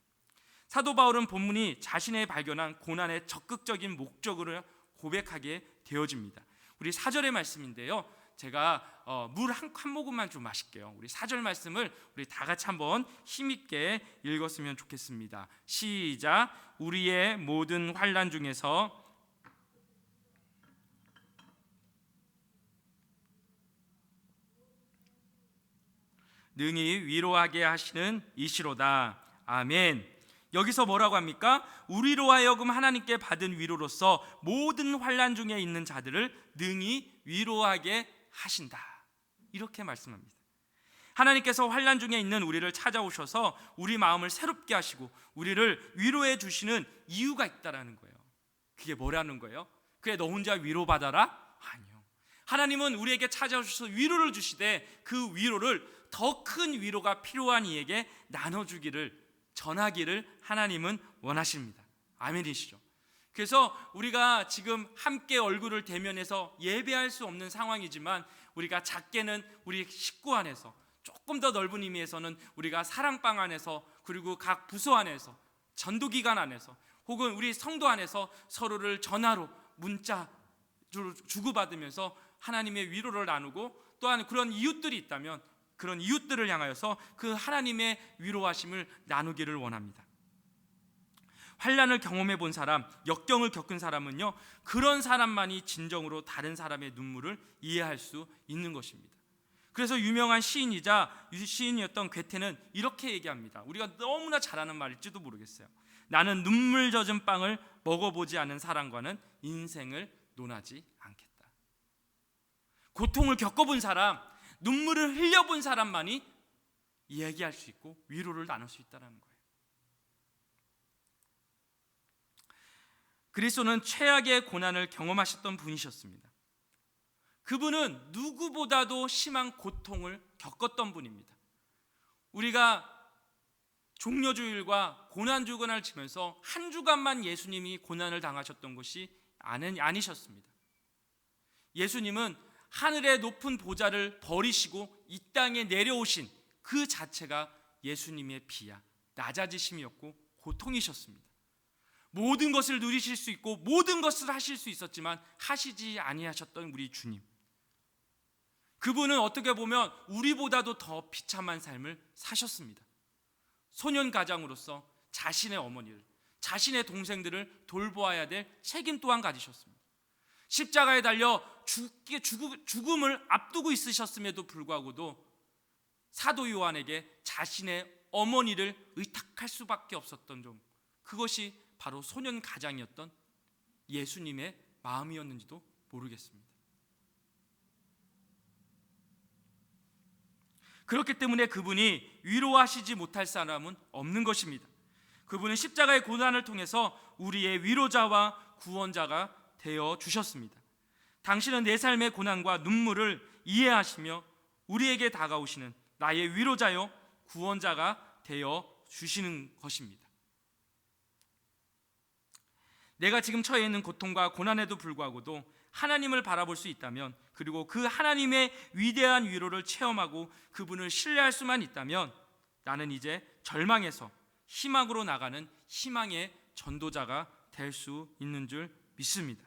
사도 바울은 본문이 자신의 발견한 고난의 적극적인 목적으로 고백하게 되어집니다. 우리 4절의 말씀인데요, 제가 물 한 모금만 좀 마실게요. 우리 4절 말씀을 우리 다 같이 한번 힘있게 읽었으면 좋겠습니다. 시작. 우리의 모든 환난 중에서 능히 위로하게 하시는 이시로다. 아멘. 여기서 뭐라고 합니까? 우리로 하여금 하나님께 받은 위로로서 모든 환난 중에 있는 자들을 능히 위로하게 하신다. 이렇게 말씀합니다. 하나님께서 환난 중에 있는 우리를 찾아오셔서 우리 마음을 새롭게 하시고 우리를 위로해 주시는 이유가 있다라는 거예요. 그게 뭐라는 거예요? 그래, 너 혼자 위로받아라? 아니요. 하나님은 우리에게 찾아오셔서 위로를 주시되 그 위로를 더 큰 위로가 필요한 이에게 나눠주기를, 전하기를 하나님은 원하십니다. 아멘이시죠? 그래서 우리가 지금 함께 얼굴을 대면해서 예배할 수 없는 상황이지만 우리가 작게는 우리 식구 안에서, 조금 더 넓은 의미에서는 우리가 사랑방 안에서, 그리고 각 부서 안에서, 전도기관 안에서, 혹은 우리 성도 안에서 서로를 전화로 문자 주고받으면서 하나님의 위로를 나누고, 또한 그런 이웃들이 있다면 그런 이웃들을 향하여서 그 하나님의 위로하심을 나누기를 원합니다. 환난을 경험해 본 사람, 역경을 겪은 사람은요, 그런 사람만이 진정으로 다른 사람의 눈물을 이해할 수 있는 것입니다. 그래서 유명한 시인이었던 괴테는 이렇게 얘기합니다. 우리가 너무나 잘 아는 말일지도 모르겠어요. 나는 눈물 젖은 빵을 먹어보지 않은 사람과는 인생을 논하지 않겠다. 고통을 겪어본 사람, 눈물을 흘려본 사람만이 이야기할 수 있고 위로를 나눌 수 있다는 거예요. 그리스도는 최악의 고난을 경험하셨던 분이셨습니다. 그분은 누구보다도 심한 고통을 겪었던 분입니다. 우리가 종려주일과 고난주간을 지면서 한 주간만 예수님이 고난을 당하셨던 것이 아니셨습니다. 예수님은 하늘의 높은 보좌를 버리시고 이 땅에 내려오신 그 자체가 예수님의 비야, 낮아지심이었고 고통이셨습니다. 모든 것을 누리실 수 있고 모든 것을 하실 수 있었지만 하시지 아니하셨던 우리 주님, 그분은 어떻게 보면 우리보다도 더 비참한 삶을 사셨습니다. 소년 가장으로서 자신의 어머니를, 자신의 동생들을 돌보아야 될 책임 또한 가지셨습니다. 십자가에 달려 죽음을 앞두고 있으셨음에도 불구하고도 사도 요한에게 자신의 어머니를 의탁할 수밖에 없었던 점, 그것이 바로 소년 가장이었던 예수님의 마음이었는지도 모르겠습니다. 그렇기 때문에 그분이 위로하시지 못할 사람은 없는 것입니다. 그분은 십자가의 고난을 통해서 우리의 위로자와 구원자가 되어 주셨습니다. 당신은 내 삶의 고난과 눈물을 이해하시며 우리에게 다가오시는 나의 위로자요 구원자가 되어 주시는 것입니다. 내가 지금 처해 있는 고통과 고난에도 불구하고도 하나님을 바라볼 수 있다면, 그리고 그 하나님의 위대한 위로를 체험하고 그분을 신뢰할 수만 있다면 나는 이제 절망에서 희망으로 나가는 희망의 전도자가 될 수 있는 줄 믿습니다.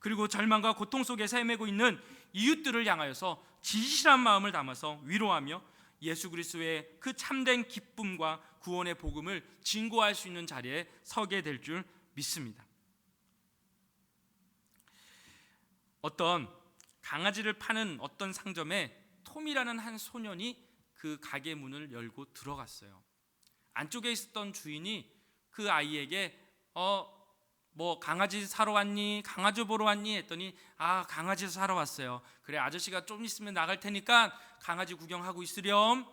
그리고 절망과 고통 속에 헤매고 있는 이웃들을 향하여서 진실한 마음을 담아서 위로하며 예수 그리스도의 그 참된 기쁨과 구원의 복음을 증거할 수 있는 자리에 서게 될 줄 믿습니다. 어떤 강아지를 파는 어떤 상점에 톰이라는 한 소년이 그 가게 문을 열고 들어갔어요. 안쪽에 있었던 주인이 그 아이에게 뭐 강아지 사러 왔니? 강아지 보러 왔니? 했더니 강아지 사러 왔어요. 그래, 아저씨가 좀 있으면 나갈 테니까 강아지 구경하고 있으렴.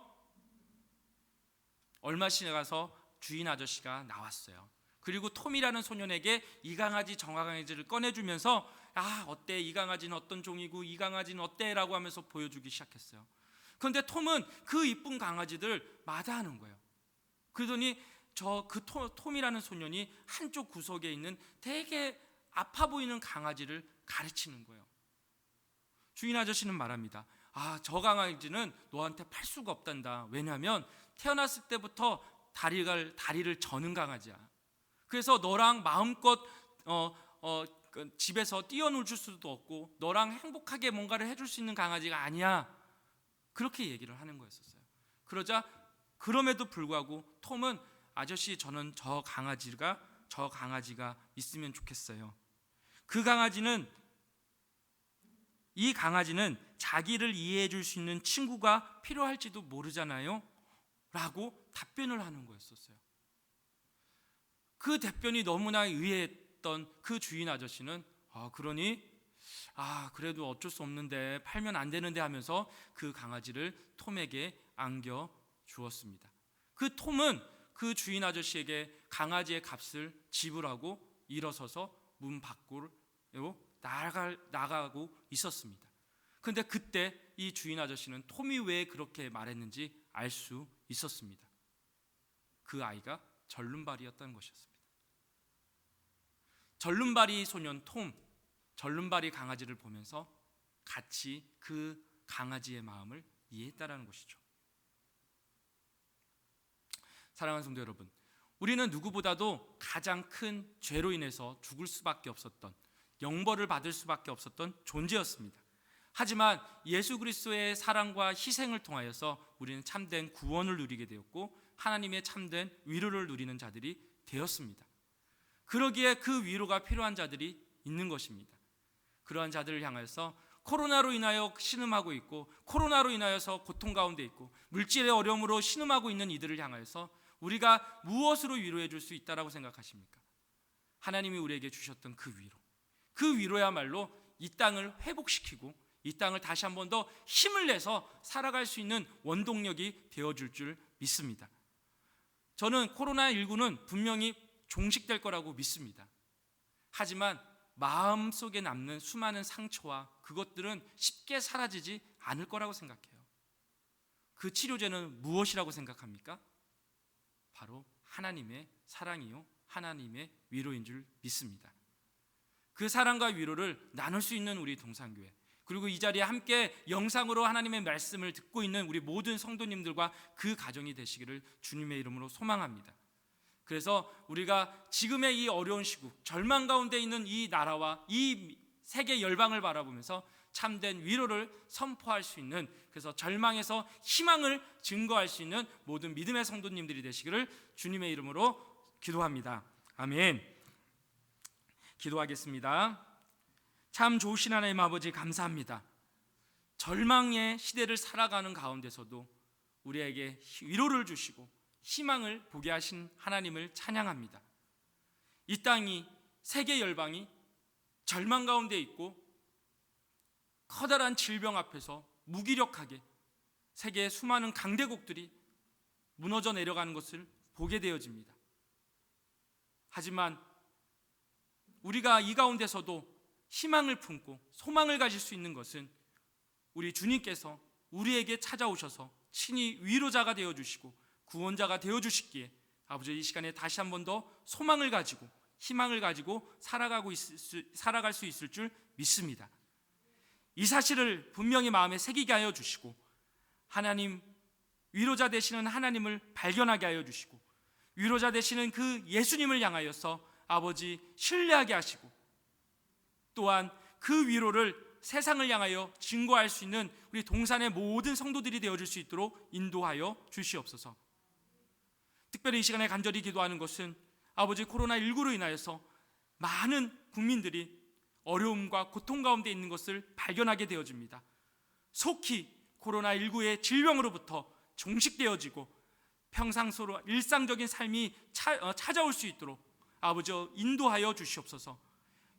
얼마 지나가서 주인 아저씨가 나왔어요. 그리고 톰이라는 소년에게 이 강아지 저 강아지를 꺼내주면서 어때? 이 강아지는 어떤 종이고 이 강아지는 어때? 라고 하면서 보여주기 시작했어요. 그런데 톰은 그 이쁜 강아지들 마다하는 거예요. 그러더니 톰이라는 소년이 한쪽 구석에 있는 되게 아파 보이는 강아지를 가르치는 거예요. 주인 아저씨는 말합니다. 저 강아지는 너한테 팔 수가 없단다. 왜냐하면 태어났을 때부터 다리를 저는 강아지야. 그래서 너랑 마음껏 집에서 뛰어놀 수도 없고 너랑 행복하게 뭔가를 해줄 수 있는 강아지가 아니야. 그렇게 얘기를 하는 거였었어요. 그러자 그럼에도 불구하고 톰은 아저씨, 저는 저 강아지가 있으면 좋겠어요. 이 강아지는 자기를 이해해 줄 수 있는 친구가 필요할지도 모르잖아요 라고 답변을 하는 거였었어요. 그 답변이 너무나 의외했던 그 주인 아저씨는 그러니 그래도 어쩔 수 없는데 팔면 안 되는데 하면서 그 강아지를 톰에게 안겨 주었습니다. 그 톰은 그 주인 아저씨에게 강아지의 값을 지불하고 일어서서 문 밖으로 나가고 있었습니다. 그런데 그때 이 주인 아저씨는 톰이 왜 그렇게 말했는지 알 수 있었습니다. 그 아이가 절름발이였다는 것이었습니다. 절름발이 소년 톰, 절름발이 강아지를 보면서 같이 그 강아지의 마음을 이해했다는 것이죠. 사랑하는 성도 여러분, 우리는 누구보다도 가장 큰 죄로 인해서 죽을 수밖에 없었던, 영벌을 받을 수밖에 없었던 존재였습니다. 하지만 예수 그리스도의 사랑과 희생을 통하여서 우리는 참된 구원을 누리게 되었고 하나님의 참된 위로를 누리는 자들이 되었습니다. 그러기에 그 위로가 필요한 자들이 있는 것입니다. 그러한 자들을 향해서 코로나로 인하여 신음하고 있고 코로나로 인하여서 고통 가운데 있고 물질의 어려움으로 신음하고 있는 이들을 향하여서 우리가 무엇으로 위로해 줄 수 있다라고 생각하십니까? 하나님이 우리에게 주셨던 그 위로야말로 이 땅을 회복시키고 이 땅을 다시 한 번 더 힘을 내서 살아갈 수 있는 원동력이 되어줄 줄 믿습니다. 저는 코로나19는 분명히 종식될 거라고 믿습니다. 하지만 마음속에 남는 수많은 상처와 그것들은 쉽게 사라지지 않을 거라고 생각해요. 그 치료제는 무엇이라고 생각합니까? 바로 하나님의 사랑이요 하나님의 위로인 줄 믿습니다. 그 사랑과 위로를 나눌 수 있는 우리 동산교회, 그리고 이 자리에 함께 영상으로 하나님의 말씀을 듣고 있는 우리 모든 성도님들과 그 가정이 되시기를 주님의 이름으로 소망합니다. 그래서 우리가 지금의 이 어려운 시국, 절망 가운데 있는 이 나라와 이 세계 열방을 바라보면서 참된 위로를 선포할 수 있는, 그래서 절망에서 희망을 증거할 수 있는 모든 믿음의 성도님들이 되시기를 주님의 이름으로 기도합니다. 아멘. 기도하겠습니다. 참 좋으신 하나님 아버지, 감사합니다. 절망의 시대를 살아가는 가운데서도 우리에게 위로를 주시고 희망을 보게 하신 하나님을 찬양합니다. 이 땅이, 세계 열방이 절망 가운데 있고 커다란 질병 앞에서 무기력하게 세계의 수많은 강대국들이 무너져 내려가는 것을 보게 되어집니다. 하지만 우리가 이 가운데서도 희망을 품고 소망을 가질 수 있는 것은 우리 주님께서 우리에게 찾아오셔서 친히 위로자가 되어주시고 구원자가 되어주시기에 아버지, 이 시간에 다시 한 번 더 소망을 가지고 희망을 가지고 살아갈 수 있을 줄 믿습니다. 이 사실을 분명히 마음에 새기게 하여 주시고 하나님, 위로자 되시는 하나님을 발견하게 하여 주시고 위로자 되시는 그 예수님을 향하여서 아버지 신뢰하게 하시고 또한 그 위로를 세상을 향하여 증거할 수 있는 우리 동산의 모든 성도들이 되어줄 수 있도록 인도하여 주시옵소서. 특별히 이 시간에 간절히 기도하는 것은 아버지, 코로나19로 인하여서 많은 국민들이 어려움과 고통 가운데 있는 것을 발견하게 되어집니다. 속히 코로나19의 질병으로부터 종식되어지고 평상시로 일상적인 삶이 찾아올 수 있도록 아버지 인도하여 주시옵소서.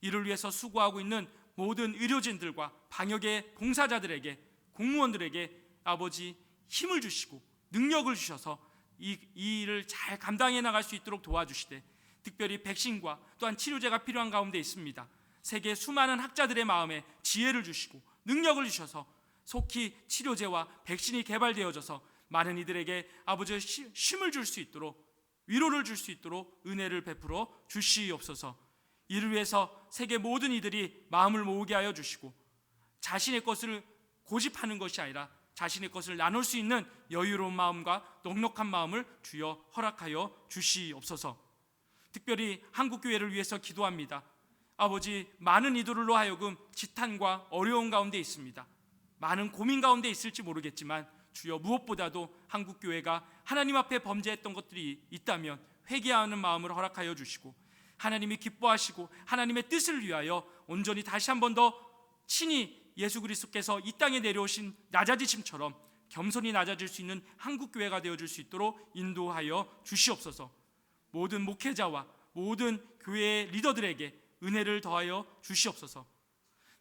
이를 위해서 수고하고 있는 모든 의료진들과 방역의 봉사자들에게, 공무원들에게 아버지 힘을 주시고 능력을 주셔서 이 일을 잘 감당해 나갈 수 있도록 도와주시되, 특별히 백신과 또한 치료제가 필요한 가운데 있습니다. 세계 수많은 학자들의 마음에 지혜를 주시고 능력을 주셔서 속히 치료제와 백신이 개발되어져서 많은 이들에게 아버지 쉼을 줄 수 있도록, 위로를 줄 수 있도록 은혜를 베풀어 주시옵소서. 이를 위해서 세계 모든 이들이 마음을 모으게 하여 주시고, 자신의 것을 고집하는 것이 아니라 자신의 것을 나눌 수 있는 여유로운 마음과 넉넉한 마음을 주여 허락하여 주시옵소서. 특별히 한국교회를 위해서 기도합니다. 아버지, 많은 이들로 하여금 지탄과 어려운 가운데 있습니다. 많은 고민 가운데 있을지 모르겠지만 주여, 무엇보다도 한국교회가 하나님 앞에 범죄했던 것들이 있다면 회개하는 마음을 허락하여 주시고, 하나님이 기뻐하시고 하나님의 뜻을 위하여 온전히 다시 한 번 더 친히 예수 그리스도께서 이 땅에 내려오신 낮아지심처럼 겸손히 낮아질 수 있는 한국교회가 되어줄 수 있도록 인도하여 주시옵소서. 모든 목회자와 모든 교회의 리더들에게 은혜를 더하여 주시옵소서.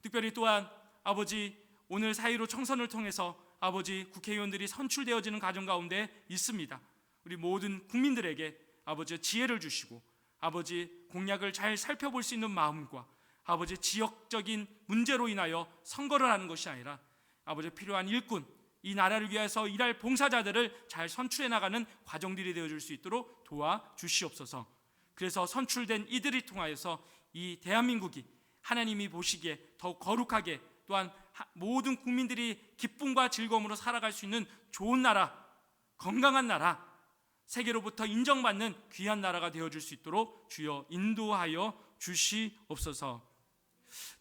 특별히 또한 아버지, 오늘 4.15 총선을 통해서 아버지 국회의원들이 선출되어지는 과정 가운데 있습니다. 우리 모든 국민들에게 아버지 지혜를 주시고, 아버지 공약을 잘 살펴볼 수 있는 마음과, 아버지 지역적인 문제로 인하여 선거를 하는 것이 아니라 아버지 필요한 일꾼, 이 나라를 위해서 일할 봉사자들을 잘 선출해 나가는 과정들이 되어줄 수 있도록 도와주시옵소서. 그래서 선출된 이들을 통하여서 이 대한민국이 하나님이 보시기에 더욱 거룩하게, 또한 모든 국민들이 기쁨과 즐거움으로 살아갈 수 있는 좋은 나라, 건강한 나라, 세계로부터 인정받는 귀한 나라가 되어줄 수 있도록 주여 인도하여 주시옵소서.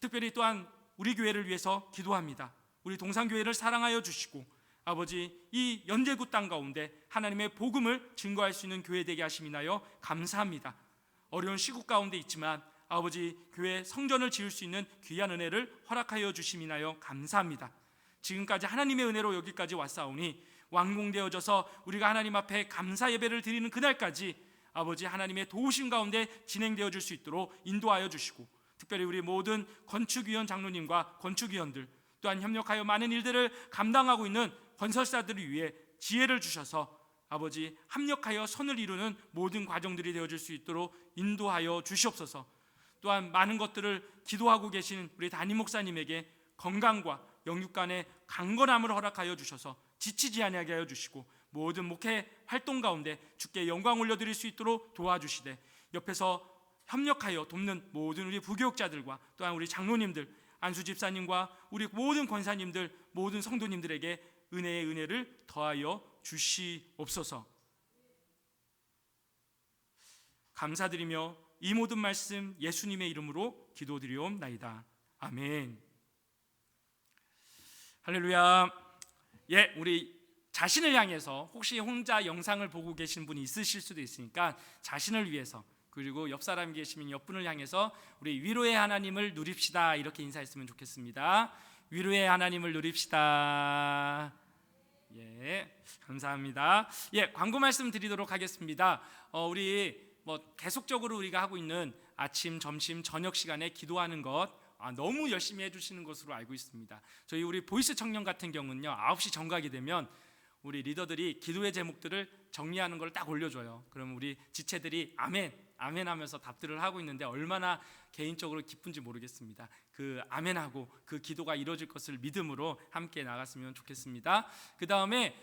특별히 또한 우리 교회를 위해서 기도합니다. 우리 동산교회를 사랑하여 주시고, 아버지 이 연제구 땅 가운데 하나님의 복음을 증거할 수 있는 교회 되게 하심이나요 감사합니다. 어려운 시국 가운데 있지만 아버지 교회 성전을 지을 수 있는 귀한 은혜를 허락하여 주심이나요 감사합니다. 지금까지 하나님의 은혜로 여기까지 왔사오니 완공되어져서 우리가 하나님 앞에 감사 예배를 드리는 그날까지 아버지 하나님의 도우심 가운데 진행되어 줄 수 있도록 인도하여 주시고, 특별히 우리 모든 건축위원 장로님과 건축위원들, 또한 협력하여 많은 일들을 감당하고 있는 건설사들을 위해 지혜를 주셔서 아버지 합력하여 선을 이루는 모든 과정들이 되어질 수 있도록 인도하여 주시옵소서. 또한 많은 것들을 기도하고 계신 우리 담임 목사님에게 건강과 영육간의 강건함을 허락하여 주셔서 지치지 아니하게 하여 주시고, 모든 목회 활동 가운데 주께 영광 올려드릴 수 있도록 도와주시되, 옆에서 협력하여 돕는 모든 우리 부교육자들과 또한 우리 장로님들, 안수 집사님과 우리 모든 권사님들, 모든 성도님들에게 은혜의 은혜를 더하여 주시옵소서. 감사드리며 이 모든 말씀 예수님의 이름으로 기도드리옵나이다. 아멘. 할렐루야. 예, 우리 자신을 향해서, 혹시 혼자 영상을 보고 계신 분이 있으실 수도 있으니까 자신을 위해서, 그리고 옆 사람이 계시면 옆분을 향해서 우리 위로의 하나님을 누립시다, 이렇게 인사했으면 좋겠습니다. 위로의 하나님을 누립시다. 예, 감사합니다. 예, 광고 말씀 드리도록 하겠습니다. 우리 계속적으로 우리가 하고 있는 아침, 점심, 저녁 시간에 기도하는 것 너무 열심히 해주시는 것으로 알고 있습니다. 저희 우리 보이스 청년 같은 경우는요, 9시 정각이 되면 우리 리더들이 기도의 제목들을 정리하는 걸 딱 올려줘요. 그럼 우리 지체들이 아멘, 아멘 하면서 답들을 하고 있는데 얼마나 개인적으로 기쁜지 모르겠습니다. 그 아멘하고 그 기도가 이루어질 것을 믿음으로 함께 나갔으면 좋겠습니다. 그 다음에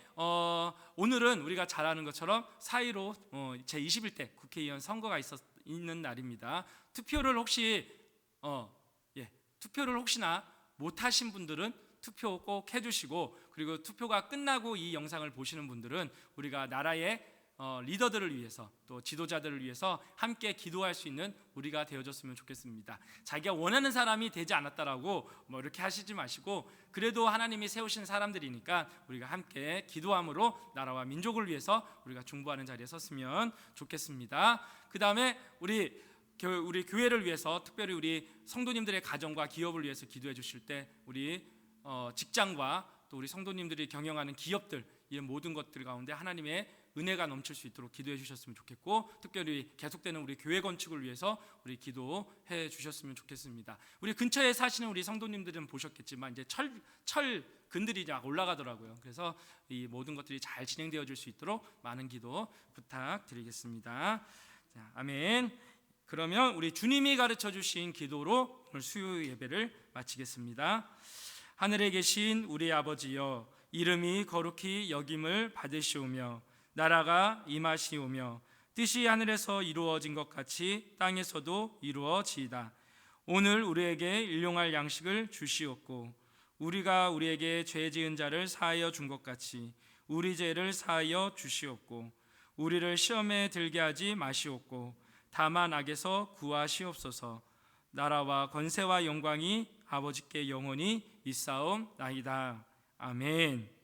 오늘은 우리가 잘 아는 것처럼 4.15 제21대 국회의원 선거가 있는 날입니다. 투표를 혹시나 못하신 분들은 투표 꼭 해주시고, 그리고 투표가 끝나고 이 영상을 보시는 분들은 우리가 나라의 리더들을 위해서, 또 지도자들을 위해서 함께 기도할 수 있는 우리가 되어줬으면 좋겠습니다. 자기가 원하는 사람이 되지 않았다라고 이렇게 하시지 마시고, 그래도 하나님이 세우신 사람들이니까 우리가 함께 기도함으로 나라와 민족을 위해서 우리가 중보하는 자리에 섰으면 좋겠습니다. 그 다음에 우리 교회를 위해서, 특별히 우리 성도님들의 가정과 기업을 위해서 기도해 주실 때 우리 직장과 또 우리 성도님들이 경영하는 기업들, 이런 모든 것들 가운데 하나님의 은혜가 넘칠 수 있도록 기도해 주셨으면 좋겠고, 특별히 계속되는 우리 교회 건축을 위해서 우리 기도해 주셨으면 좋겠습니다. 우리 근처에 사시는 우리 성도님들은 보셨겠지만 이제 철 근들이 막 올라가더라고요. 그래서 이 모든 것들이 잘 진행되어질 수 있도록 많은 기도 부탁드리겠습니다. 자, 아멘. 그러면 우리 주님이 가르쳐 주신 기도로 오늘 수요 예배를 마치겠습니다. 하늘에 계신 우리 아버지여, 이름이 거룩히 여김을 받으시오며 나라가 임하시오며 뜻이 하늘에서 이루어진 것 같이 땅에서도 이루어지이다. 오늘 우리에게 일용할 양식을 주시옵고 우리가 우리에게 죄 지은 자를 사하여 준 것 같이 우리 죄를 사하여 주시옵고 우리를 시험에 들게 하지 마시옵고 다만 악에서 구하시옵소서. 나라와 권세와 영광이 아버지께 영원히 있사옵나이다. 아멘.